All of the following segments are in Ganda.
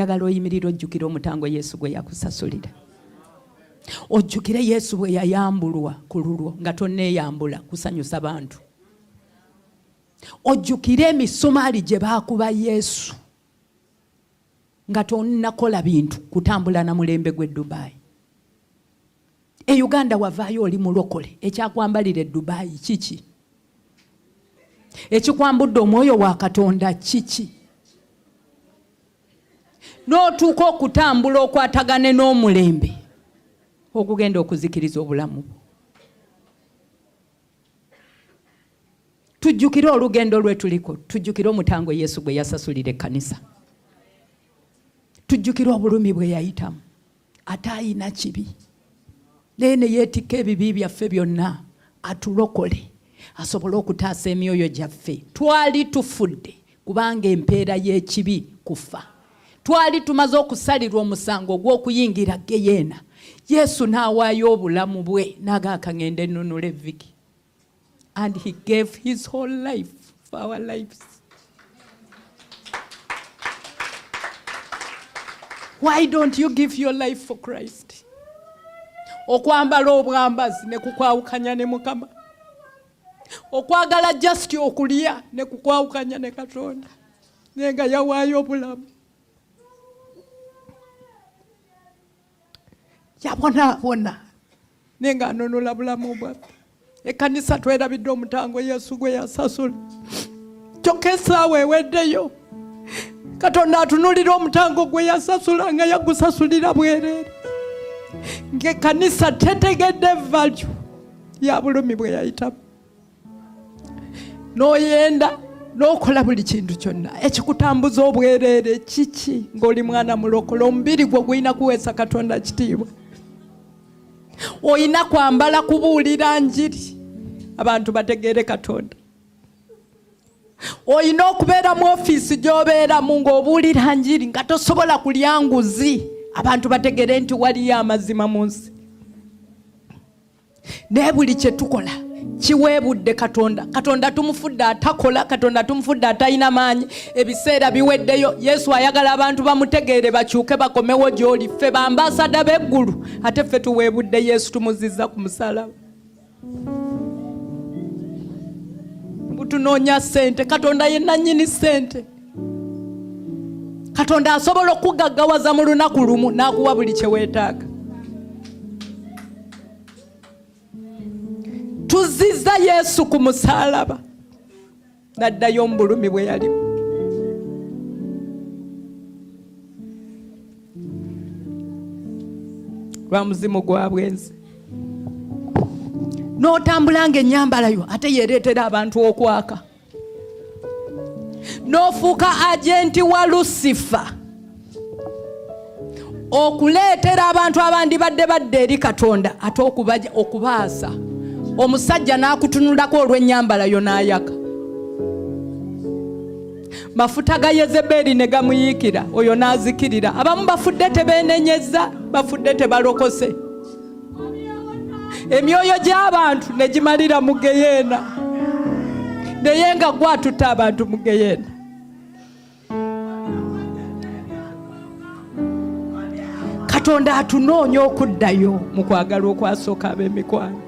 Yagala oyimirira ojjukire omutango Yesu gwe yakusasulira. Ojjukire Yesu bwe yayambulwa ku lulwo nga tonneeyambula kusanyusa bantu. Ojjukire emisumaali gye baakuba Yesu nga tonnakola bintu kutambula na mulembe gwe Dubai. E Uganda wavaayo oli mulokole, ekyakwambalira e Dubai kiki? Ekikwambudde omwoyo wa Katonda kiki? N'otuuka okutambula okwatagane n'omulembe okugenda okuzikiriza obulamu bwo. Tujjukire olugendo lwe tuliko, tujjukire omutango Yesu gwe yasasulira ekkanisa. Tujjukire obulumi Bweyayitamu, ate ayina kibi. Nene yeetikka ebibi byaffe byonna atulokole asobole okutaasa emyoyo gyaffe. Twali tufudde kubanga empeera y'ekibi kufa. Twali tumaze okusalirwa omusango gw'okuyingira geyeena. Yesu n'awaayo obulamu bwe n'agaaka ngende nnunula evviki. And he gave his whole life for our lives. Why don't you give your life for Christ? Okwambala obwambazi ne kukwawukanya ne Mukama. Okwagala just okulya ne kukwawukanya ne Katonda. Nenga yawaayo obulamu. Yabona nenga anonola bulamu bwaffe. Ekkanisa twerabidde omutango Yesu gwe yasasula. Kyokka essaawa eweddeyo Katonda atunulira omutango gwe yasasula nga yagusasulira bwerere. Ng'ekkanisa tetegedde value ya bulumi Bweyayitamu. N'oyenda n'okola buli kintu kyonna ekikutambuza obwerere kiki ng'oli mwana mulokole. Omubiri gwo gulina kuweesa Katonda kitiibwa. Oyina kwambala kubuulira njiri abantu bategeere Katonda. Oyina okubeera mu ofiisi gy'obeeramu ng'obuulira njiri nga tosobola kulya nguzi abantu bategeere nti waliyo amazima mu nsi. Naye buli kye tukola kiweebudde Katonda. Katonda tumufudde atakola, Katonda tumufudde atalina maanyi. Ebiseera biweddeyo. Yesu ayagala abantu bamutegeere bakyuke bakomewo gy'oli. Ffe bambasada b'eggulu ate ffe tuweebudde Yesu tumuzizza ku musalaba. Butunoonya ssente. Katonda yenna nnyini ssente. Katonda asobola okugaggawaza mu lunaku lumu n'akuwa buli kye weetaaga. Tuzizza Yesu ku musalaba n'addayo mu bulumi bwe yalimu. Lwa muzimu gwa bwenzi. N'otambula ng'ennyambalayo ate yeereetera abantu okwaka. N'ofuuka agenti wa Lucifer okuleetera abantu abandi badde eri Katonda ate okubaasa. Omusajja n'akutunulako olw'ennyambalayo n'ayaka. Mafuta ga Yezeberi ne gamuyiikira, oyo n'azikirira. Abamu bafudde tebeenenyezza, bafudde tebalokose. Emyoyo gy'abantu ne gimalira mu geyeena. Naye nga gwatutta abantu mu geyeena. Katonda atunoonya okuddayo mu kwagala okwasooka ab'emikwano.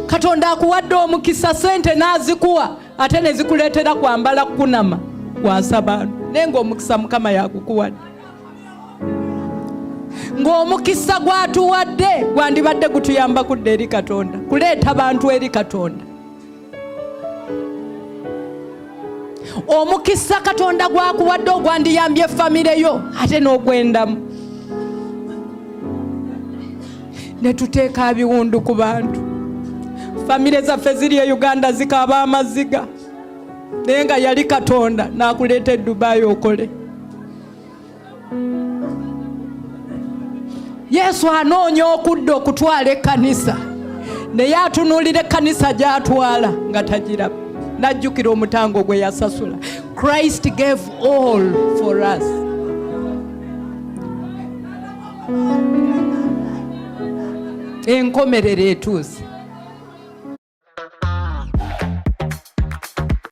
Katonda akuwadde omukisa, sente n'azikuwa ate ne zikuleetera kwambala kunama wasaba. Naye ng'omukisa Mukama yagukuwadde. Ng'omukisa gwatuwadde gwandibadde gutuyamba kudda eri Katonda, kuleeta abantu eri Katonda. Omukisa Katonda gwakuwadde ogwandiyambye famire yo ate n'ogwendamu. Ne tuteeka ebiwundu ku bantu. Famire zaffe ziri e Uganda zikaaba amaziga. Naye nga yali Katonda n'akuleeta e Dubai okole. Yesu anoonya okudda okutwala ekkanisa. Naye atunuulira ekkanisa gy'atwala nga tagiraba. N'ajjukira omutango gwe yasasula. Christ gave all for us. Enkomerero etuuse.